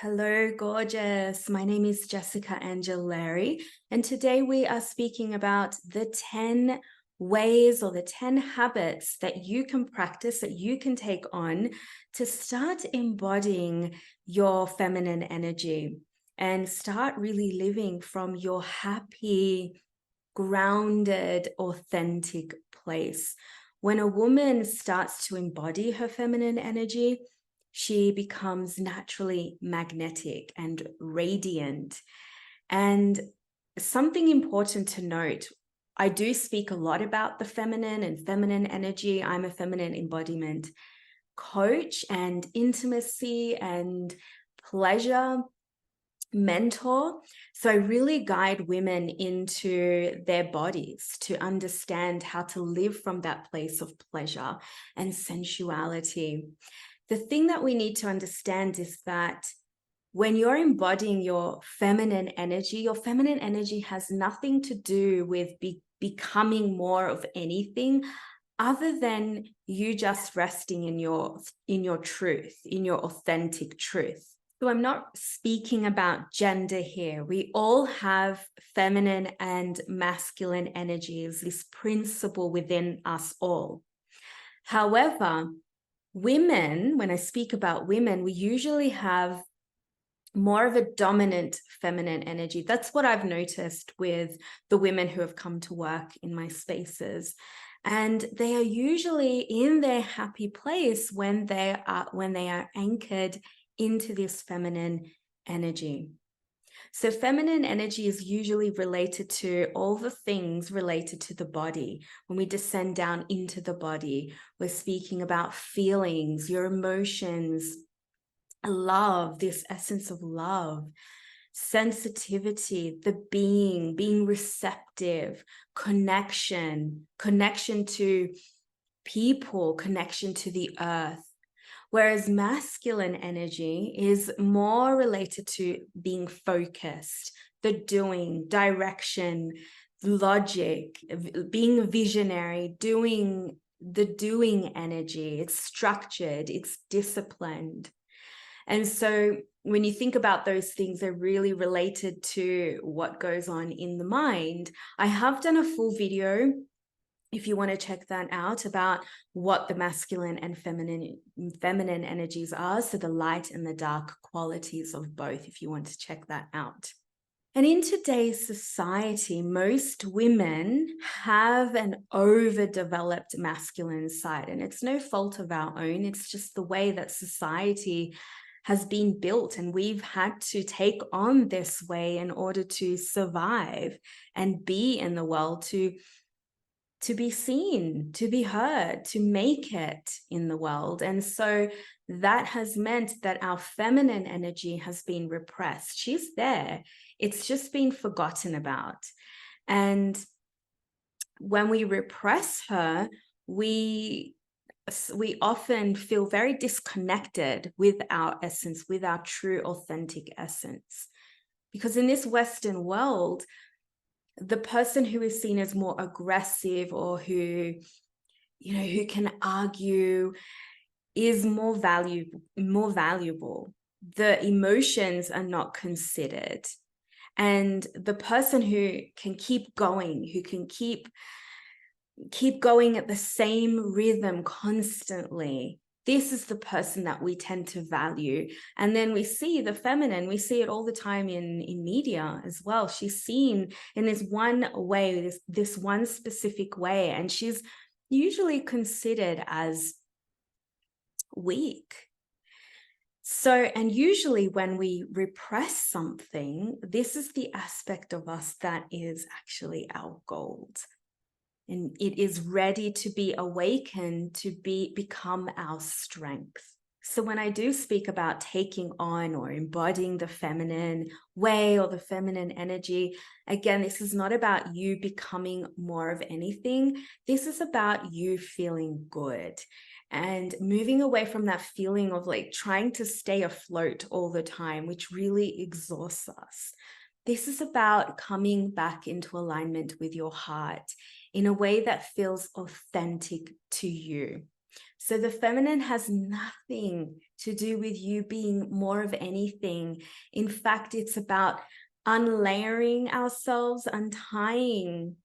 Hello, gorgeous. My name is Jessica Angelari, and today we are speaking about the 10 ways or the 10 habits that you can practice, that you can take on to start embodying your feminine energy and start really living from your happy, grounded, authentic place. When a woman starts to embody her feminine energy, she becomes naturally magnetic and radiant. And something important to note, I do speak a lot about the feminine and feminine energy. I'm a feminine embodiment coach and intimacy and pleasure mentor. So I really guide women into their bodies to understand how to live from that place of pleasure and sensuality. The thing that we need to understand is that when you're embodying your feminine energy has nothing to do with becoming more of anything other than you just resting in your truth, in your authentic truth. So I'm not speaking about gender here. We all have feminine and masculine energies, this principle within us all. However, women, when I speak about women, we usually have more of a dominant feminine energy. That's what I've noticed with the women who have come to work in my spaces. And they are usually in their happy place when they are anchored into this feminine energy. So feminine energy is usually related to all the things related to the body. When we descend down into the body, we're speaking about feelings, your emotions, love, this essence of love, sensitivity, the being receptive, connection to people, connection to the earth. Whereas masculine energy is more related to being focused, the doing, direction, logic, being visionary, doing energy. It's structured, it's disciplined. And so when you think about those things, they're really related to what goes on in the mind. I have done a full video, if you want to check that out, about what the masculine and feminine energies are. So the light and the dark qualities of both, if you want to check that out. And in today's society, most women have an overdeveloped masculine side, and it's no fault of our own. It's just the way that society has been built, and we've had to take on this way in order to survive and be in the world, to be seen, to be heard, to make it in the world. And so that has meant that our feminine energy has been repressed. She's there. It's just been forgotten about. And when we repress her, we often feel very disconnected with our essence, with our true authentic essence. Because in this Western world, the person who is seen as more aggressive or who can argue is more valuable. The emotions are not considered. And the person who can keep going, who can keep going at the same rhythm constantly, this is the person that we tend to value. And then we see the feminine, we see it all the time in media as well. She's seen in this one way, this one specific way, and she's usually considered as weak. So, and usually when we repress something, this is the aspect of us that is actually our gold. And it is ready to be awakened, to become our strength. So when I do speak about taking on or embodying the feminine way or the feminine energy, again, this is not about you becoming more of anything. This is about you feeling good and moving away from that feeling of like trying to stay afloat all the time, which really exhausts us. This is about coming back into alignment with your heart in a way that feels authentic to you. So the feminine has nothing to do with you being more of anything. In fact, it's about unlayering ourselves, untying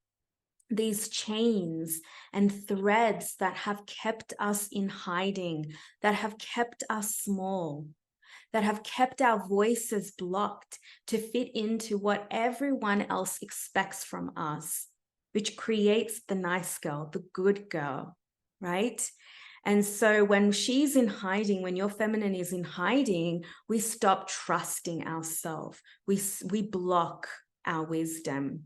these chains and threads that have kept us in hiding, that have kept us small, that have kept our voices blocked to fit into what everyone else expects from us, which creates the nice girl, the good girl, right? And so when she's in hiding, when your feminine is in hiding, we stop trusting ourselves. We block our wisdom.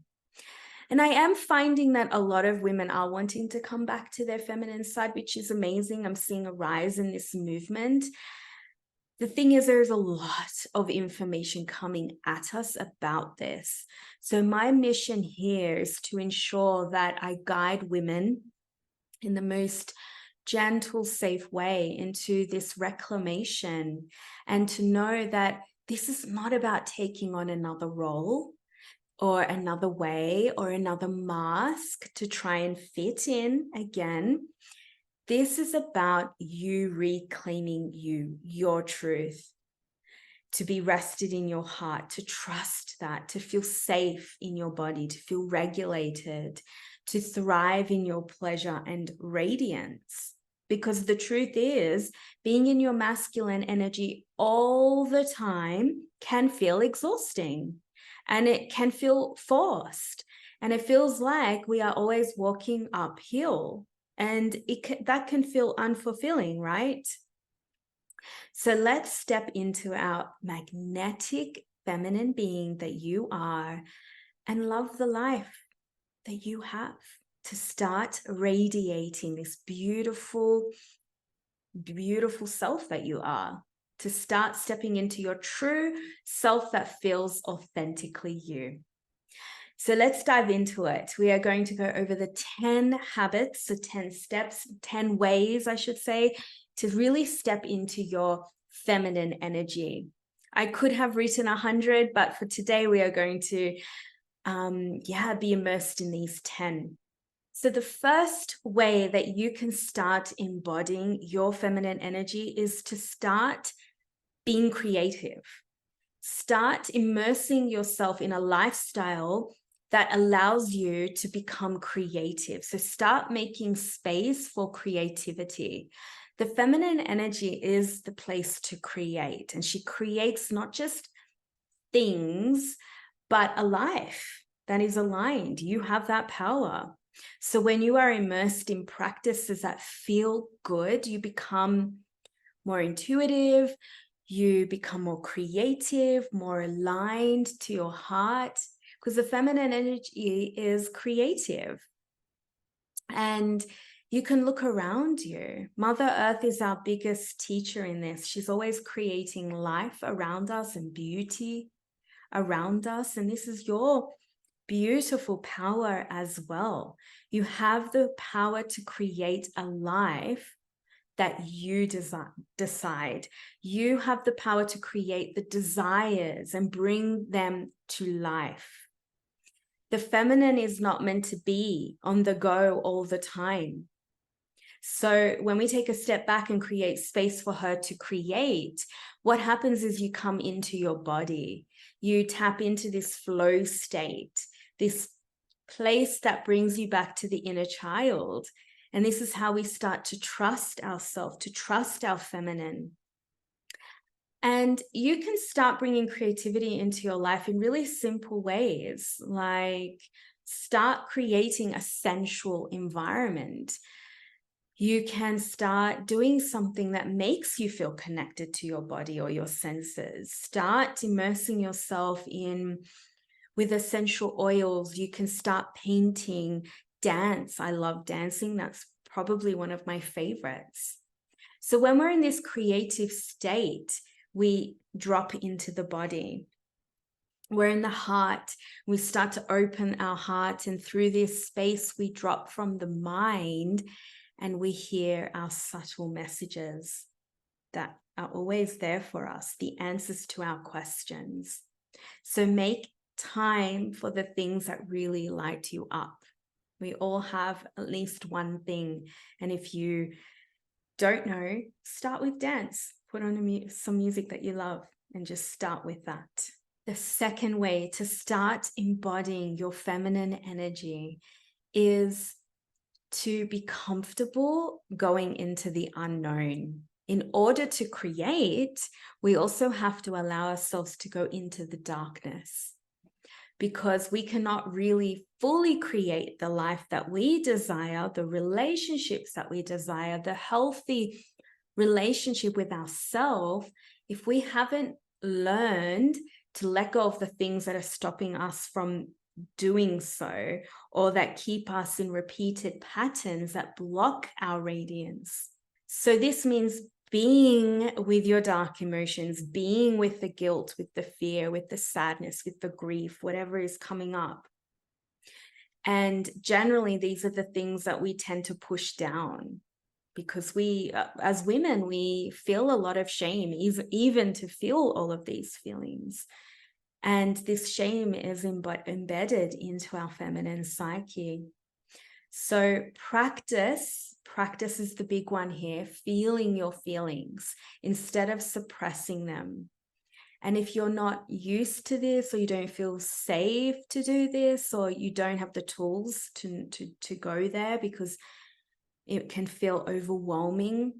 And I am finding that a lot of women are wanting to come back to their feminine side, which is amazing. I'm seeing a rise in this movement. The thing is, there's a lot of information coming at us about this. So my mission here is to ensure that I guide women in the most gentle, safe way into this reclamation, and to know that this is not about taking on another role or another way or another mask to try and fit in again. This is about you reclaiming your truth, to be rested in your heart, to trust that, to feel safe in your body, to feel regulated, to thrive in your pleasure and radiance. Because the truth is, being in your masculine energy all the time can feel exhausting, and it can feel forced, and it feels like we are always walking uphill, and that can feel unfulfilling, right? So let's step into our magnetic feminine being that you are and love the life that you have, to start radiating this beautiful, beautiful self that you are, to start stepping into your true self that feels authentically you. So let's dive into it. We are going to go over the 10 habits, so 10 steps, 10 ways, I should say, to really step into your feminine energy. I could have written 100, but for today we are going to be immersed in these 10. So the first way that you can start embodying your feminine energy is to start being creative. Start immersing yourself in a lifestyle that allows you to become creative. So start making space for creativity. The feminine energy is the place to create, and she creates not just things, but a life that is aligned. You have that power. So when you are immersed in practices that feel good, you become more intuitive, you become more creative, more aligned to your heart, because the feminine energy is creative. And you can look around you. Mother Earth is our biggest teacher in this. She's always creating life around us and beauty around us. And this is your beautiful power as well. You have the power to create a life that you decide. You have the power to create the desires and bring them to life. The feminine is not meant to be on the go all the time. So when we take a step back and create space for her to create, what happens is you come into your body. You tap into this flow state, this place that brings you back to the inner child. And this is how we start to trust ourselves, to trust our feminine. And you can start bringing creativity into your life in really simple ways, like start creating a sensual environment. You can start doing something that makes you feel connected to your body or your senses. Start immersing yourself with essential oils. You can start painting, dance. I love dancing. That's probably one of my favorites. So when we're in this creative state, we drop into the body. We're in the heart. We start to open our heart, and through this space, we drop from the mind and we hear our subtle messages that are always there for us, the answers to our questions. So make time for the things that really light you up. We all have at least one thing. And if you don't know, start with dance. Put on some music that you love and just start with that. The second way to start embodying your feminine energy is to be comfortable going into the unknown. In order to create, we also have to allow ourselves to go into the darkness, because we cannot really fully create the life that we desire, the relationships that we desire, the healthy relationship with ourselves, if we haven't learned to let go of the things that are stopping us from doing so, or that keep us in repeated patterns that block our radiance. So this means being with your dark emotions, being with the guilt, with the fear, with the sadness, with the grief, whatever is coming up. And generally, these are the things that we tend to push down, because we, as women, we feel a lot of shame, even to feel all of these feelings. And this shame is embedded into our feminine psyche. So practice is the big one here, feeling your feelings instead of suppressing them. And if you're not used to this, or you don't feel safe to do this, or you don't have the tools to go there because it can feel overwhelming,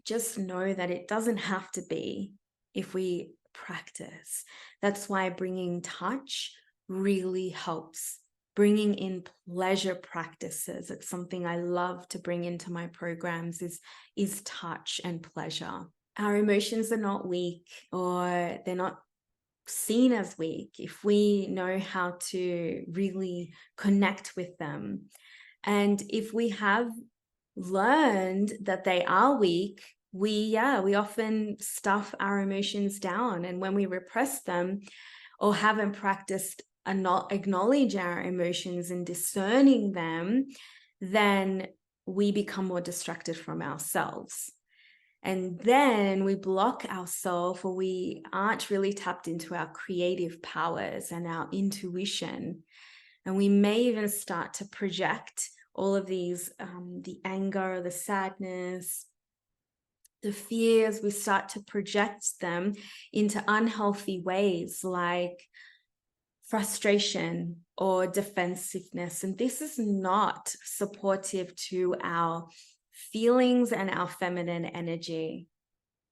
just know that it doesn't have to be if we practice. That's why bringing touch really helps. Bringing in pleasure practices. It's something I love to bring into my programs is touch and pleasure. Our emotions are not weak, or they're not seen as weak if we know how to really connect with them. And if we have learned that they are weak, we often stuff our emotions down. And when we repress them or haven't practiced acknowledge our emotions and discerning them, then we become more distracted from ourselves. And then we block ourselves, or we aren't really tapped into our creative powers and our intuition. And we may even start to project all of these, the anger, the sadness, the fears, we start to project them into unhealthy ways like frustration or defensiveness. And this is not supportive to our feelings and our feminine energy.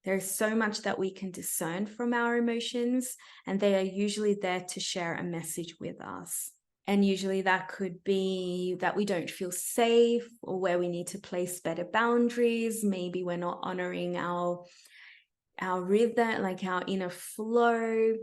There's so much that we can discern from our emotions, and they are usually there to share a message with us. And usually that could be that we don't feel safe, or where we need to place better boundaries. Maybe we're not honoring our rhythm, like our inner flow.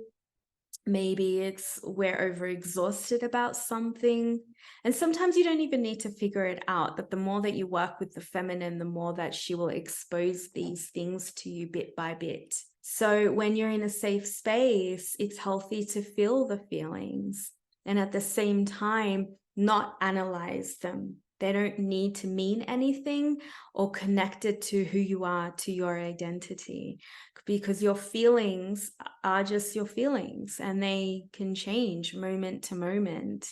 Maybe it's we're overexhausted about something. And sometimes you don't even need to figure it out, but the more that you work with the feminine, the more that she will expose these things to you bit by bit. So when you're in a safe space, it's healthy to feel the feelings, and at the same time, not analyze them. They don't need to mean anything or connected to who you are, to your identity, because your feelings are just your feelings, and they can change moment to moment.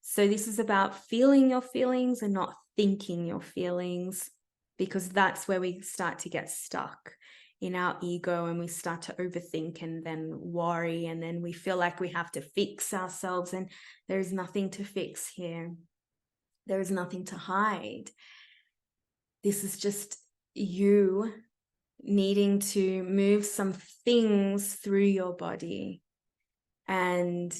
So this is about feeling your feelings and not thinking your feelings, because that's where we start to get stuck in our ego, and we start to overthink and then worry, and then we feel like we have to fix ourselves, and there's nothing to fix here. There is nothing to hide. This is just you needing to move some things through your body. And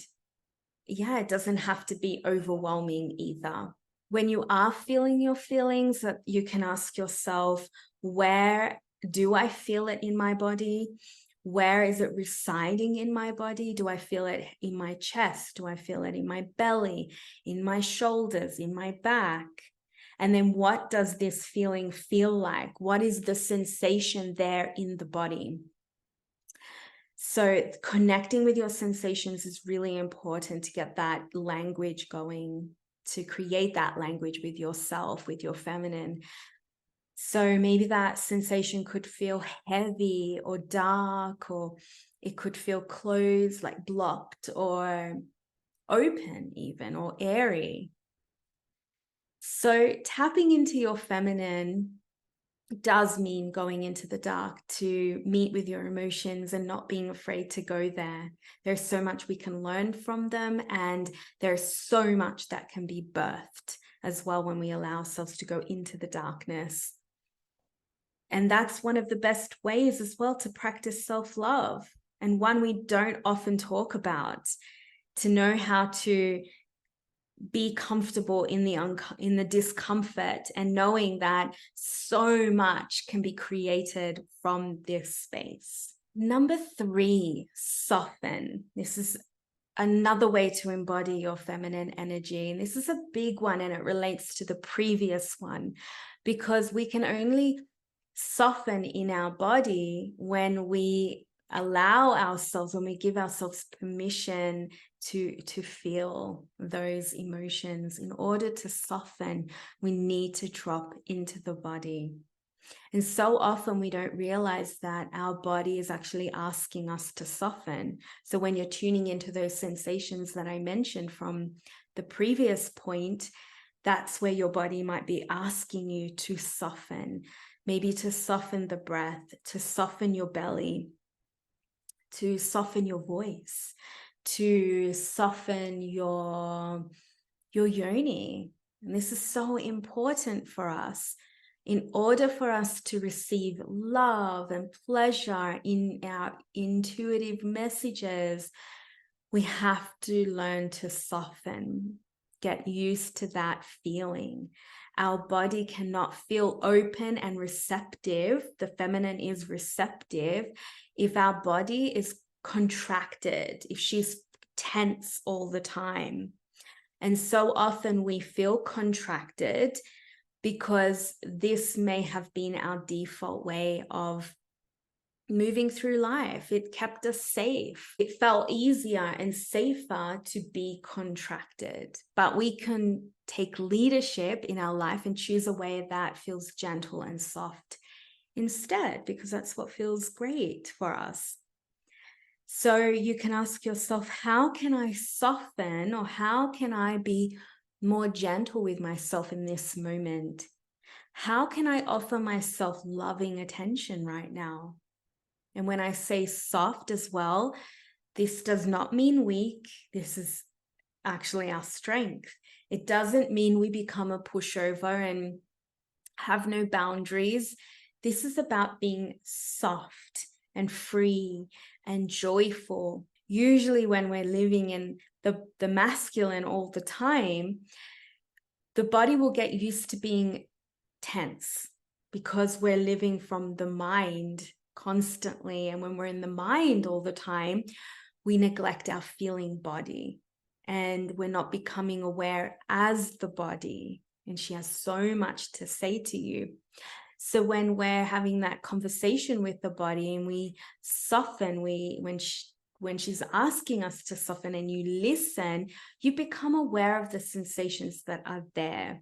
yeah, it doesn't have to be overwhelming either. When you are feeling your feelings, that you can ask yourself, where do I feel it in my body? Where is it residing in my body? Do I feel it in my chest? Do I feel it in my belly, in my shoulders, in my back? And then what does this feeling feel like? What is the sensation there in the body? So connecting with your sensations is really important to get that language going, to create that language with yourself, with your feminine. So maybe that sensation could feel heavy or dark, or it could feel closed, like blocked, or open even, or airy. So tapping into your feminine does mean going into the dark to meet with your emotions and not being afraid to go there. There's so much we can learn from them, and there's so much that can be birthed as well when we allow ourselves to go into the darkness. And that's one of the best ways as well to practice self-love, and one we don't often talk about, to know how to be comfortable in the discomfort, and knowing that so much can be created from this space. Number 3, soften. This is another way to embody your feminine energy. And this is a big one, and it relates to the previous one, because we can only soften in our body when we allow ourselves, when we give ourselves permission to feel those emotions. In order to soften, we need to drop into the body. And so often we don't realize that our body is actually asking us to soften. So when you're tuning into those sensations that I mentioned from the previous point, that's where your body might be asking you to soften. Maybe to soften the breath, to soften your belly, to soften your voice, to soften your yoni. And this is so important for us. In order for us to receive love and pleasure in our intuitive messages, we have to learn to soften, get used to that feeling. Our body cannot feel open and receptive. The feminine is receptive if our body is contracted, if she's tense all the time. And so often we feel contracted because this may have been our default way of moving through life. It kept us safe. It felt easier and safer to be contracted. But we can take leadership in our life and choose a way that feels gentle and soft instead, because that's what feels great for us. So you can ask yourself, how can I soften, or how can I be more gentle with myself in this moment? How can I offer myself loving attention right now? And when I say soft as well, this does not mean weak. This is actually our strength. It doesn't mean we become a pushover and have no boundaries. This is about being soft and free and joyful. Usually when we're living in the masculine all the time, the body will get used to being tense because we're living from the mind constantly. And when we're in the mind all the time, we neglect our feeling body, and we're not becoming aware as the body. And she has so much to say to you. So when we're having that conversation with the body and we soften, when she's asking us to soften and you listen, you become aware of the sensations that are there.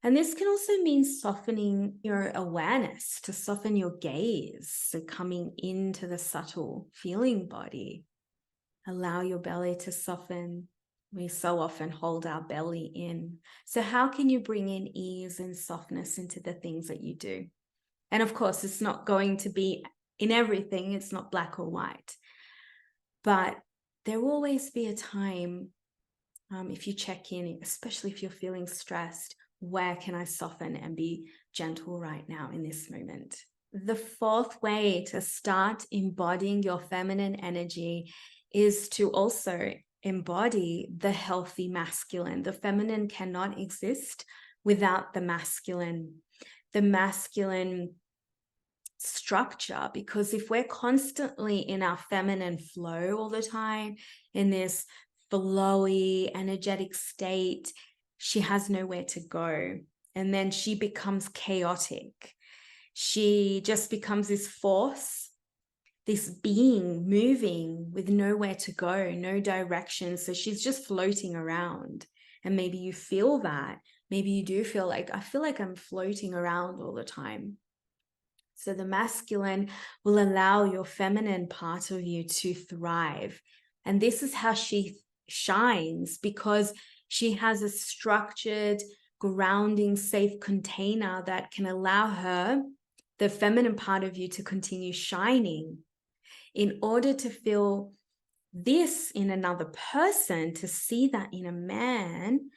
And this can also mean softening your awareness, to soften your gaze, so coming into the subtle feeling body. Allow your belly to soften. We so often hold our belly in. So how can you bring in ease and softness into the things that you do? And of course, it's not going to be in everything. It's not black or white. But there will always be a time, if you check in, especially if you're feeling stressed, where can I soften and be gentle right now in this moment? The 4th way to start embodying your feminine energy is to also embody the healthy masculine. The feminine cannot exist without the masculine. The masculine structure, because if we're constantly in our feminine flow all the time, in this flowy, energetic state, she has nowhere to go. And then she becomes chaotic. She just becomes this force, this being moving with nowhere to go, no direction. So she's just floating around. And maybe you feel that. Maybe you do feel like, I feel like I'm floating around all the time. So the masculine will allow your feminine part of you to thrive. And this is how she shines, because she has a structured, grounding, safe container that can allow her, the feminine part of you, to continue shining. In order to feel this in another person, to see that in a man,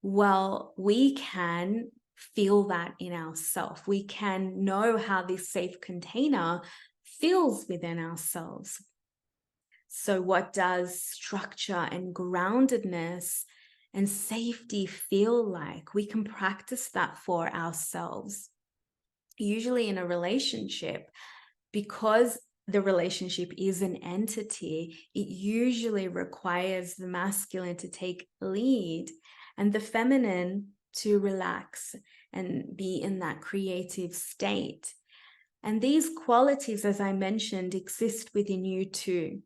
well, we can feel that in ourselves. We can know how this safe container feels within ourselves. So what does structure and groundedness and safety feel like? We can practice that for ourselves. Usually in a relationship, because the relationship is an entity, it usually requires the masculine to take lead and the feminine to relax and be in that creative state. And these qualities, as I mentioned, exist within you too.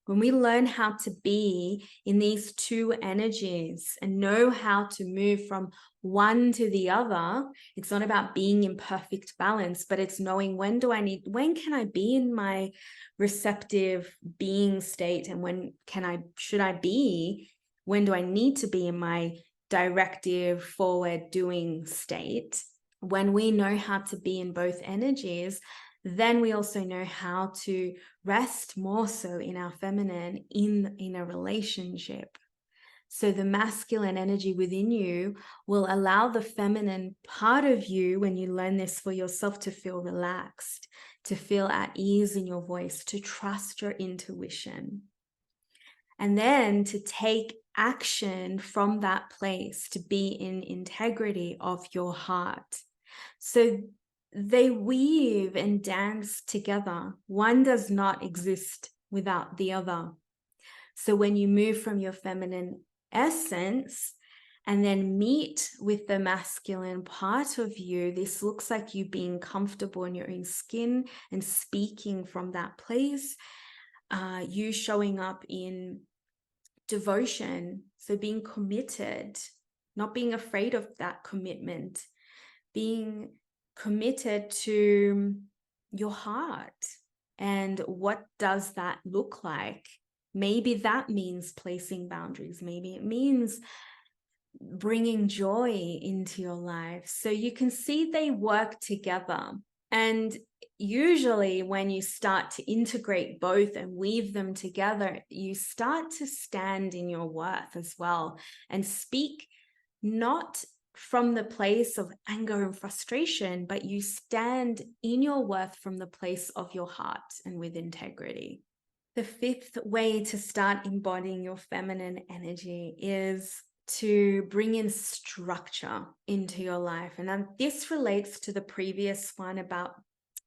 When we learn how to be in these two energies and know how to move from one to the other, it's not about being in perfect balance, but it's knowing when can I be in my receptive being state, and when when do I need to be in my directive forward doing state? When we know how to be in both energies, then we also know how to rest more so in our feminine in a relationship. So the masculine energy within you will allow the feminine part of you, when you learn this for yourself, to feel relaxed, to feel at ease in your voice, to trust your intuition. And then to take action from that place, to be in integrity of your heart. So they weave and dance together. One does not exist without the other. So when you move from your feminine essence and then meet with the masculine part of you, this looks like you being comfortable in your own skin and speaking from that place. You showing up in devotion, so being committed, not being afraid of that commitment, being committed to your heart. And what does that look like? Maybe that means placing boundaries. Maybe it means bringing joy into your life. So you can see they work together. And usually when you start to integrate both and weave them together, you start to stand in your worth as well and speak not from the place of anger and frustration, but you stand in your worth from the place of your heart and with integrity. The fifth way to start embodying your feminine energy is to bring in structure into your life. And this relates to the previous one about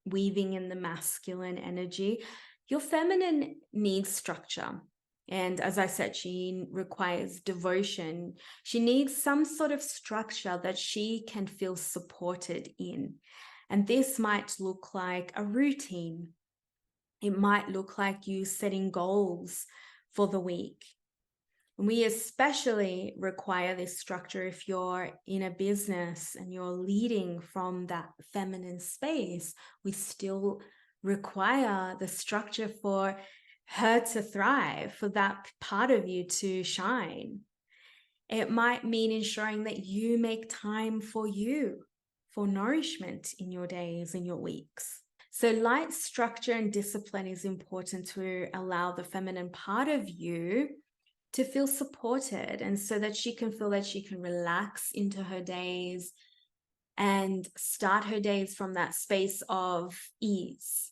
weaving in the masculine energy. Your feminine needs structure. And as I said, she requires devotion. She needs some sort of structure that she can feel supported in. And this might look like a routine. It might look like you setting goals for the week. And we especially require this structure if you're in a business and you're leading from that feminine space. We still require the structure for her to thrive, for that part of you to shine. It might mean ensuring that you make time for you, for nourishment in your days and your weeks. So light structure and discipline is important to allow the feminine part of you to feel supported, and so that she can feel that she can relax into her days and start her days from that space of ease.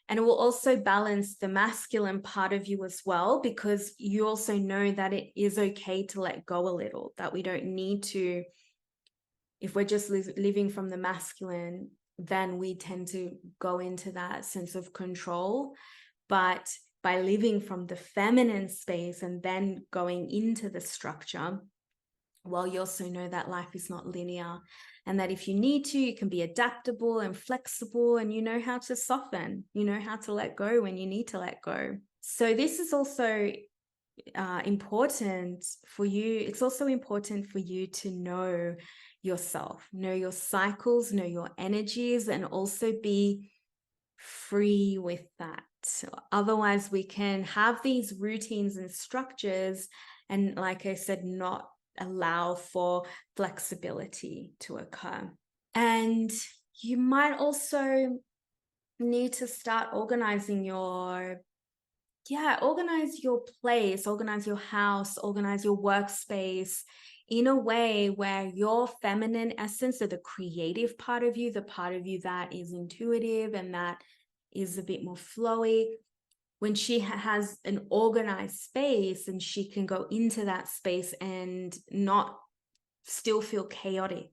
And it will also balance the masculine part of you as well, because you also know that it is okay to let go a little, that we don't need to, if we're just living from the masculine, then we tend to go into that sense of control. But by living from the feminine space and then going into the structure, well, you also know that life is not linear, and that if you need to, you can be adaptable and flexible, and you know how to soften, you know how to let go when you need to let go. So this is also important for you. It's also important for you to know yourself, know your cycles, know your energies, and also be free with that. Otherwise, we can have these routines and structures, and like I said, not allow for flexibility to occur. And you might also need to start organizing organize your place, organize your house, organize your workspace in a way where your feminine essence, so the creative part of you, the part of you that is intuitive and that is a bit more flowy, when she has an organized space and she can go into that space and not still feel chaotic.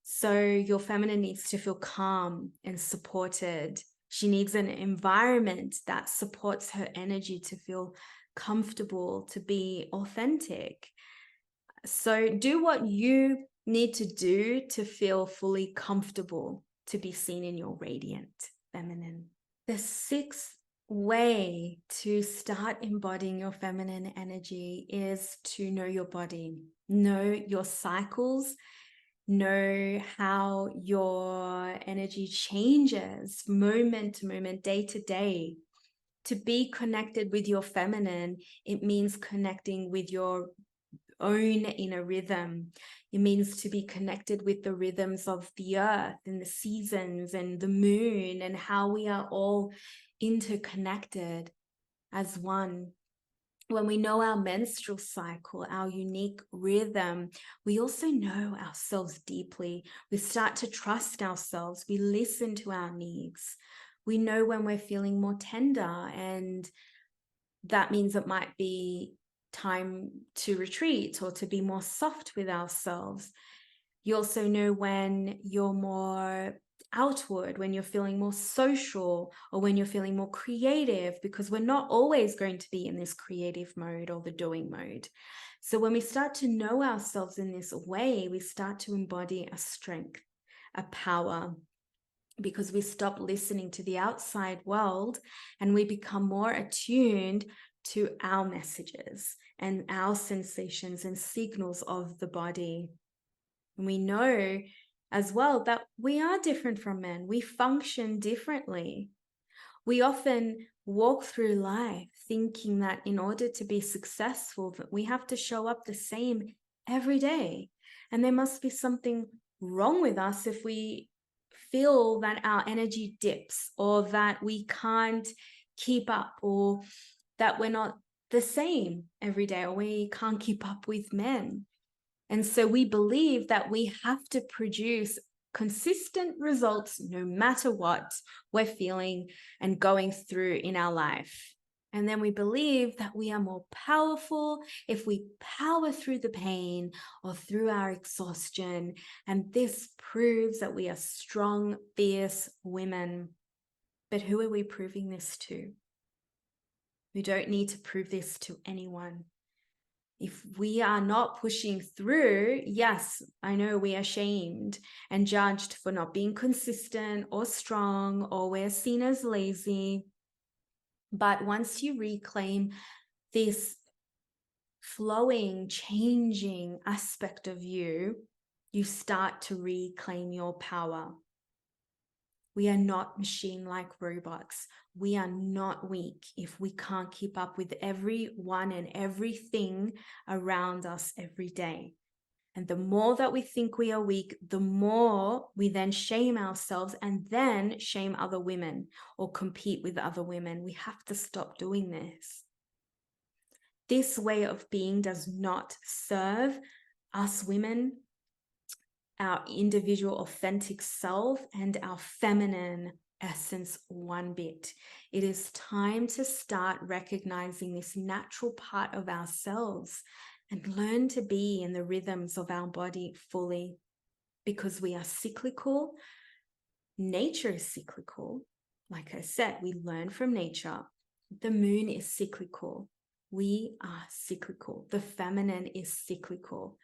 So your feminine needs to feel calm and supported. She needs an environment that supports her energy to feel comfortable, to be authentic. So do what you need to do to feel fully comfortable, to be seen in your radiant feminine. The sixth way to start embodying your feminine energy is to know your body, know your cycles, know how your energy changes moment to moment, day to day. To be connected with your feminine, it means connecting with your own inner rhythm. It means to be connected with the rhythms of the earth and the seasons and the moon, and how we are all interconnected as one. When we know our menstrual cycle, our unique rhythm, we also know ourselves deeply. We start to trust ourselves. We listen to our needs. We know when we're feeling more tender, and that means it might be time to retreat or to be more soft with ourselves. You also know when you're more outward, when you're feeling more social, or when you're feeling more creative, because we're not always going to be in this creative mode or the doing mode. So when we start to know ourselves in this way, we start to embody a strength, a power, because we stop listening to the outside world and we become more attuned to our messages and our sensations and signals of the body. And we know as well that we are different from men. We function differently. We often walk through life thinking that in order to be successful, that we have to show up the same every day. And there must be something wrong with us if we feel that our energy dips, or that we can't keep up, or that we're not the same every day, or we can't keep up with men. And so we believe that we have to produce consistent results no matter what we're feeling and going through in our life. And then we believe that we are more powerful if we power through the pain or through our exhaustion. And this proves that we are strong, fierce women. But who are we proving this to? We don't need to prove this to anyone. If we are not pushing through, yes, I know we are shamed and judged for not being consistent or strong, or we're seen as lazy. But once you reclaim this flowing, changing aspect of you, you start to reclaim your power. We are not machine-like robots. We are not weak if we can't keep up with everyone and everything around us every day. And the more that we think we are weak, the more we then shame ourselves and then shame other women or compete with other women. We have to stop doing this. This way of being does not serve us women, our individual authentic self, and our feminine essence one bit. It is time to start recognizing this natural part of ourselves and learn to be in the rhythms of our body fully, because we are cyclical. Nature is cyclical. Like I said, we learn from nature. The moon is cyclical. We are cyclical. The feminine is cyclical.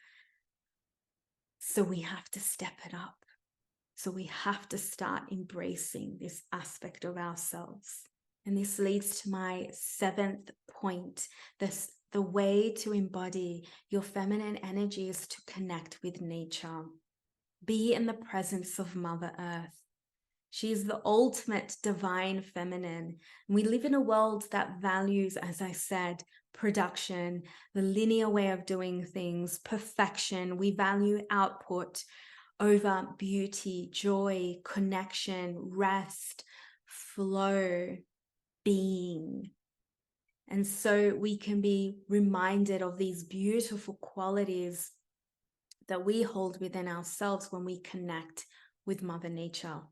So we have to step it up. So we have to start embracing this aspect of ourselves. And this leads to my seventh point. The way to embody your feminine energy is to connect with nature. Be in the presence of Mother Earth. She is the ultimate divine feminine. And we live in a world that values, as I said, production, the linear way of doing things, perfection. We value output over beauty, joy, connection, rest, flow, being. And so we can be reminded of these beautiful qualities that we hold within ourselves when we connect with Mother Nature.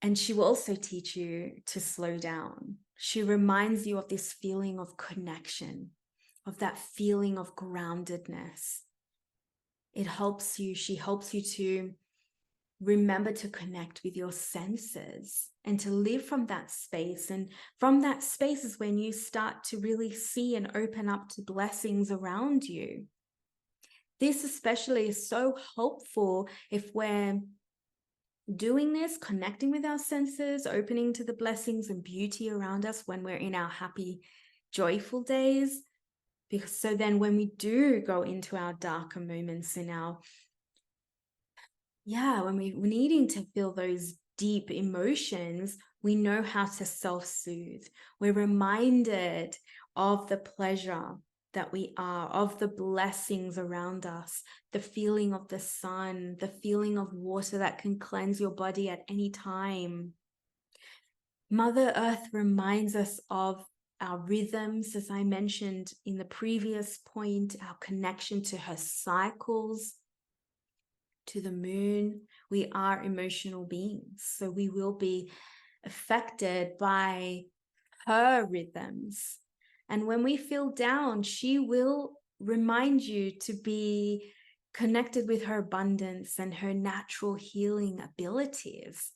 And she will also teach you to slow down. She reminds you of this feeling of connection, of that feeling of groundedness. She helps you to remember to connect with your senses and to live from that space. And from that space is when you start to really see and open up to blessings around you. This especially is so helpful if we're doing this, connecting with our senses, opening to the blessings and beauty around us when we're in our happy, joyful days. Because so then when we do go into our darker moments in our, when we're needing to feel those deep emotions, we know how to self-soothe. We're reminded of the pleasure that we are, of the blessings around us, the feeling of the sun, the feeling of water that can cleanse your body at any time. Mother Earth reminds us of our rhythms, as I mentioned in the previous point, our connection to her cycles, to the moon. We are emotional beings, so we will be affected by her rhythms. And when we feel down, she will remind you to be connected with her abundance and her natural healing abilities.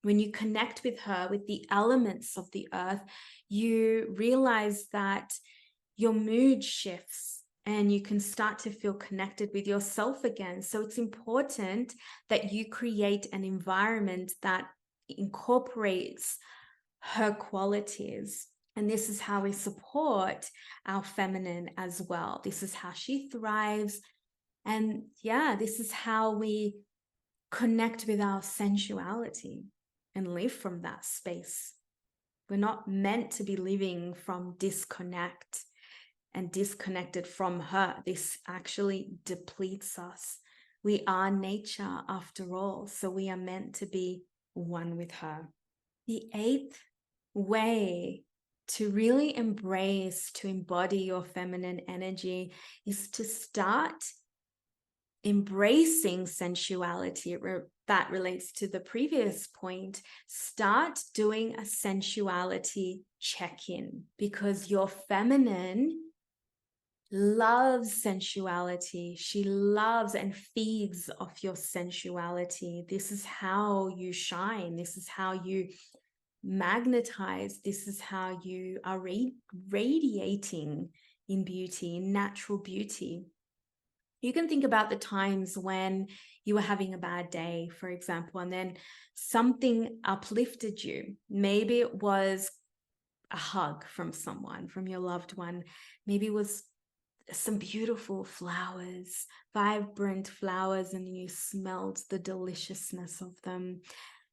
When you connect with her, with the elements of the earth, you realize that your mood shifts and you can start to feel connected with yourself again. So it's important that you create an environment that incorporates her qualities. And this is how we support our feminine as well. This is how she thrives. And this is how we connect with our sensuality and live from that space. We're not meant to be living from disconnect and disconnected from her. This actually depletes us. We are nature after all, so we are meant to be one with her. The eighth way to really embrace, to embody your feminine energy is to start embracing sensuality. That relates to the previous point. Start doing a sensuality check-in, because your feminine loves sensuality. She loves and feeds off your sensuality. This is how you shine. This is how you magnetize. This is how you are radiating in beauty, in natural beauty. You can think about the times when you were having a bad day, for example, and then something uplifted you. Maybe it was a hug from someone, from your loved one. Maybe it was some beautiful flowers, vibrant flowers, and you smelled the deliciousness of them.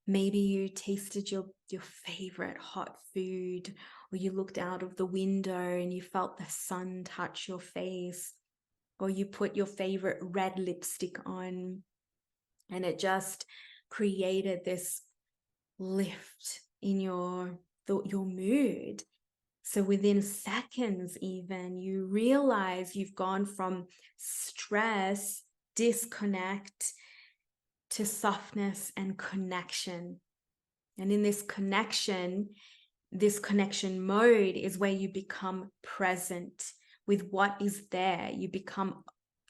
Maybe you tasted your favorite hot food, or you looked out of the window and you felt the sun touch your face, or you put your favorite red lipstick on, and it just created this lift in your mood. So within seconds even, you realize you've gone from stress, disconnect, to softness and connection. And in this connection mode is where you become present with what is there. You become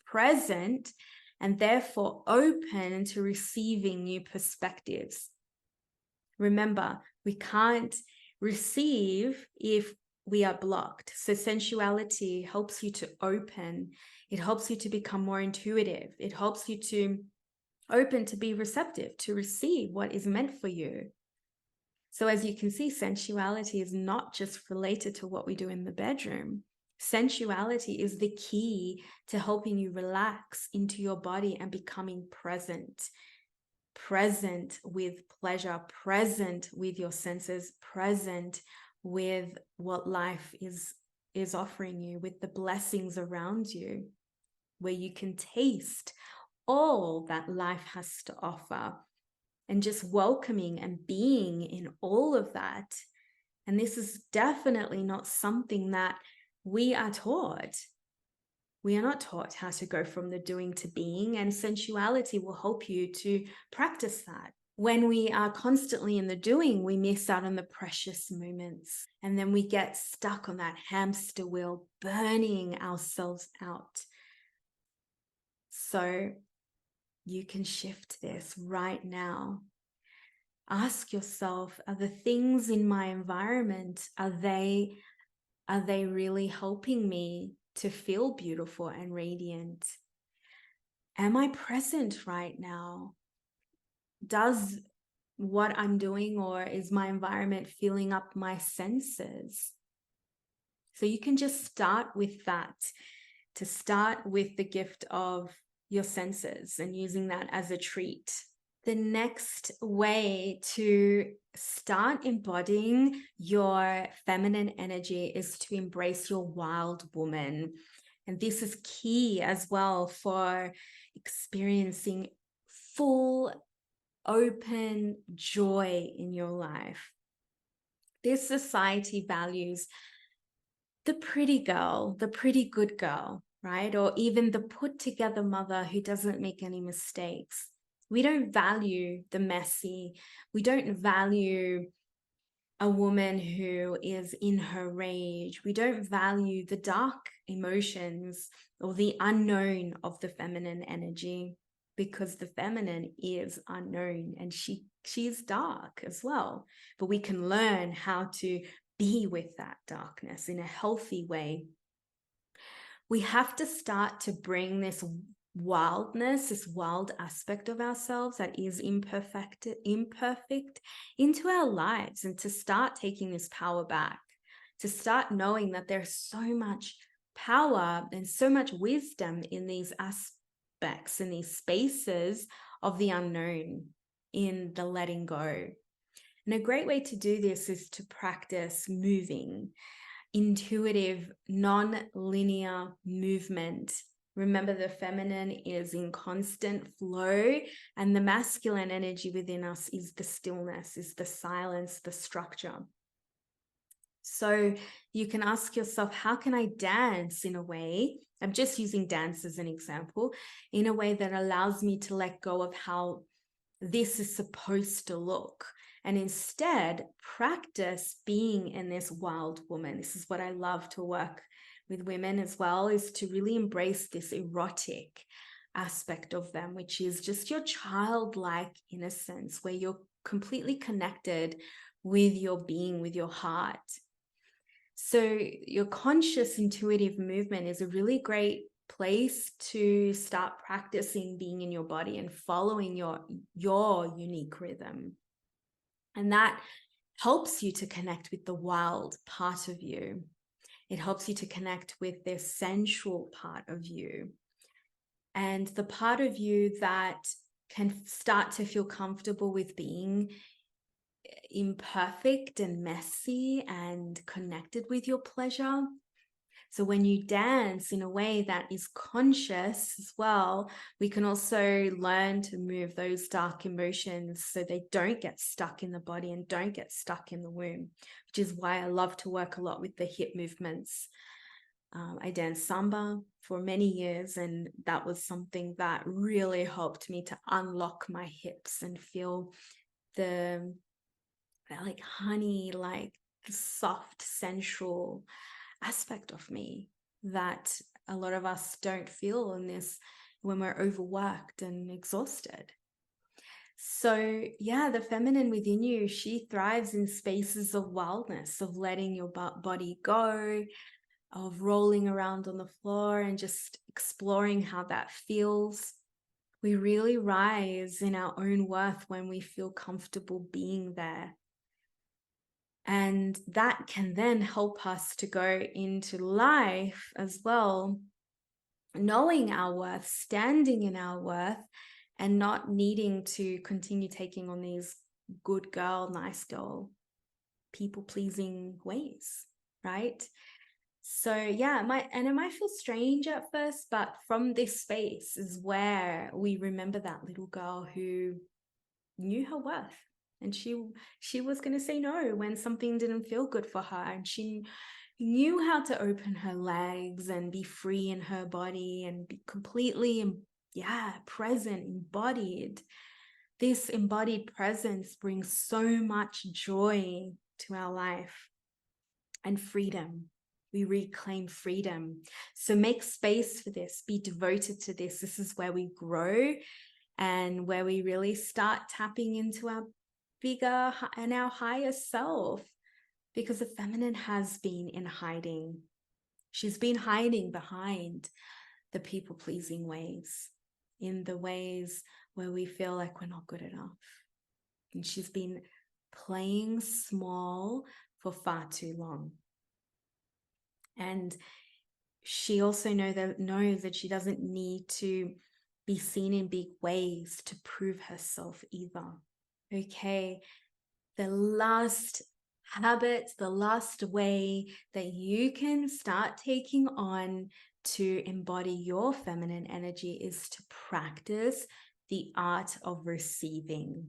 present and therefore open to receiving new perspectives. Remember, we can't receive if we are blocked. So sensuality helps you to open. It helps you to become more intuitive. It helps you to open, to be receptive, to receive what is meant for you. So as you can see, sensuality is not just related to what we do in the bedroom. Sensuality is the key to helping you relax into your body and becoming present with pleasure, present with your senses, present with what life is is offering you, with the blessings around you, where you can taste all that life has to offer, and just welcoming and being in all of that. And this is definitely not something that we are taught. We are not taught how to go from the doing to being, and sensuality will help you to practice that. When we are constantly in the doing, we miss out on the precious moments, and then we get stuck on that hamster wheel, burning ourselves out. So you can shift this right now. Ask yourself, are the things in my environment, are they really helping me to feel beautiful and radiant? Am I present right now? Does what I'm doing, or is my environment filling up my senses? So you can just start with that, to start with the gift of your senses and using that as a treat. The next way to start embodying your feminine energy is to embrace your wild woman. And this is key as well for experiencing full, open joy in your life. This society values the pretty girl, the pretty good girl, right? Or even the put together mother who doesn't make any mistakes. We don't value the messy. We don't value a woman who is in her rage. We don't value the dark emotions or the unknown of the feminine energy, because the feminine is unknown and she's dark as well. But we can learn how to be with that darkness in a healthy way. We have to start to bring this wildness, this wild aspect of ourselves that is imperfect into our lives, and to start taking this power back, to start knowing that there's so much power and so much wisdom in these aspects, in these spaces of the unknown, in the letting go. And a great way to do this is to practice moving, intuitive, non-linear movement. Remember, the feminine is in constant flow, and the masculine energy within us is the stillness, is the silence, the structure. So you can ask yourself, how can I dance in a way, I'm just using dance as an example, in a way that allows me to let go of how this is supposed to look, and instead practice being in this wild woman. This is what I love to work with women as well, is to really embrace this erotic aspect of them, which is just your childlike innocence, where you're completely connected with your being, with your heart. So your conscious intuitive movement is a really great place to start practicing being in your body and following your unique rhythm. And that helps you to connect with the wild part of you. It helps you to connect with this sensual part of you, and the part of you that can start to feel comfortable with being imperfect and messy and connected with your pleasure. So when you dance in a way that is conscious as well, we can also learn to move those dark emotions so they don't get stuck in the body and don't get stuck in the womb, which is why I love to work a lot with the hip movements. I danced samba for many years, and that was something that really helped me to unlock my hips and feel the like honey, like soft, sensual aspect of me that a lot of us don't feel in this when we're overworked and exhausted. So yeah, the feminine within you, she thrives in spaces of wildness, of letting your body go, of rolling around on the floor and just exploring how that feels. We really rise in our own worth when we feel comfortable being there. And that can then help us to go into life as well, knowing our worth, standing in our worth, and not needing to continue taking on these good girl, nice girl, people-pleasing ways, right? So yeah, it might feel strange at first, but from this space is where we remember that little girl who knew her worth, and she was going to say no when something didn't feel good for her, and she knew how to open her legs and be free in her body and be completely present, embodied. This embodied presence brings so much joy to our life and freedom. We reclaim freedom. So make space for this, be devoted to this. This is where we grow and where we really start tapping into our bigger and our higher self, because the feminine has been in hiding. She's been hiding behind the people-pleasing ways, in the ways where we feel like we're not good enough. And she's been playing small for far too long. And she also knows that she doesn't need to be seen in big ways to prove herself either. Okay, the last habit, the last way that you can start taking on to embody your feminine energy is to practice the art of receiving.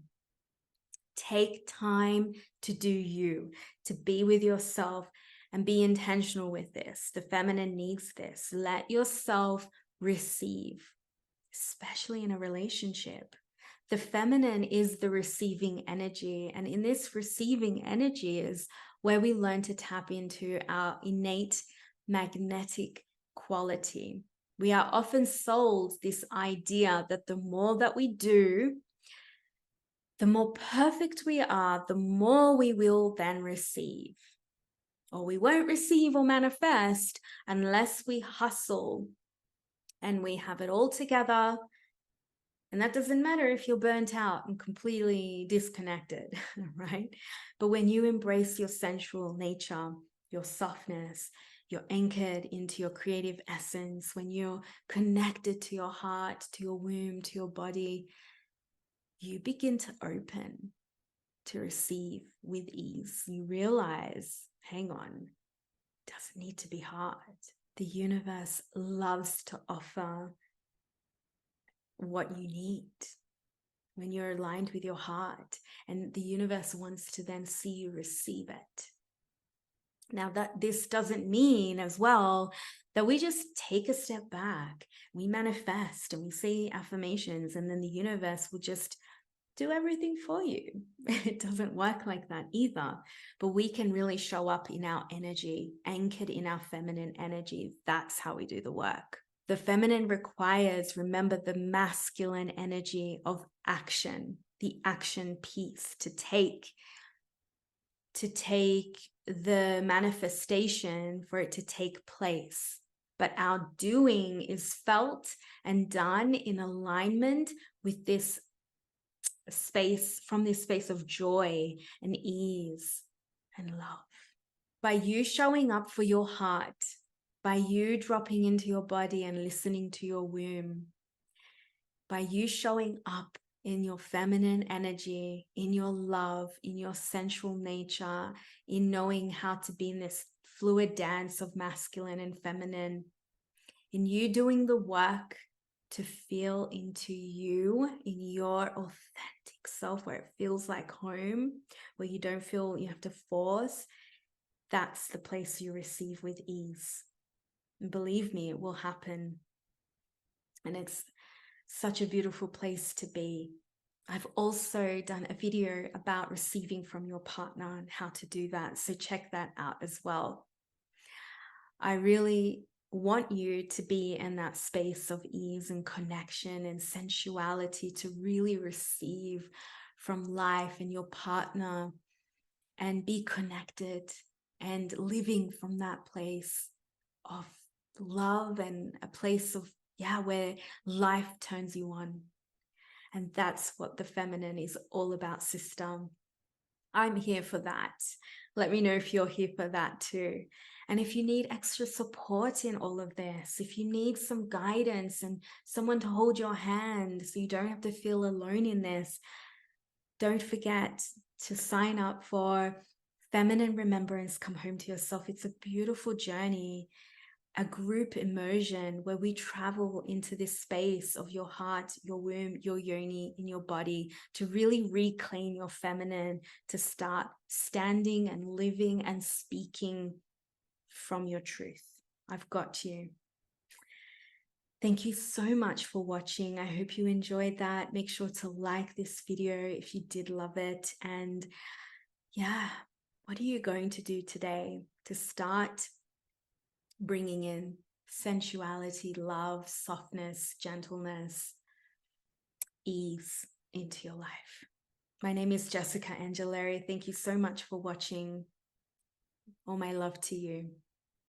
Take time to do you, to be with yourself and be intentional with this. The feminine needs this. Let yourself receive, especially in a relationship. The feminine is the receiving energy. And in this receiving energy is where we learn to tap into our innate magnetic quality. We are often sold this idea that the more that we do, the more perfect we are, the more we will then receive. Or we won't receive or manifest unless we hustle and we have it all together. And that doesn't matter if you're burnt out and completely disconnected, right? But when you embrace your sensual nature, your softness, you're anchored into your creative essence, when you're connected to your heart, to your womb, to your body, you begin to open to receive with ease. You realize, hang on, it doesn't need to be hard. The universe loves to offer what you need when you're aligned with your heart, and the universe wants to then see you receive it. Now, that this doesn't mean as well that we just take a step back, we manifest and we say affirmations, and then the universe will just do everything for you. It doesn't work like that either. But we can really show up in our energy, anchored in our feminine energy. That's how we do the work. The feminine requires, remember, the masculine energy of action, the action piece, to take the manifestation for it to take place. But our doing is felt and done in alignment with this space, from this space of joy and ease and love. By you showing up for your heart, by you dropping into your body and listening to your womb, by you showing up in your feminine energy, in your love, in your sensual nature, in knowing how to be in this fluid dance of masculine and feminine, in you doing the work to feel into you, in your authentic self, where it feels like home, where you don't feel you have to force, that's the place you receive with ease. And believe me, it will happen. And it's such a beautiful place to be. I've also done a video about receiving from your partner and how to do that, so check that out as well. I really want you to be in that space of ease and connection and sensuality, to really receive from life and your partner and be connected and living from that place of love and a place of, where life turns you on. And that's what the feminine is all about, sister. I'm here for that. Let me know if you're here for that too. And if you need extra support in all of this, if you need some guidance and someone to hold your hand so you don't have to feel alone in this, don't forget to sign up for feminine remembrance, come home to yourself. It's a beautiful journey, a group immersion where we travel into this space of your heart, your womb, your yoni in your body to really reclaim your feminine, to start standing and living and speaking from your truth. I've got you. Thank you so much for watching. I hope you enjoyed that. Make sure to like this video if you did love it. And yeah, what are you going to do today to start bringing in sensuality, love, softness, gentleness, ease into your life? My name is Jessica Angelari. Thank you so much for watching. All my love to you.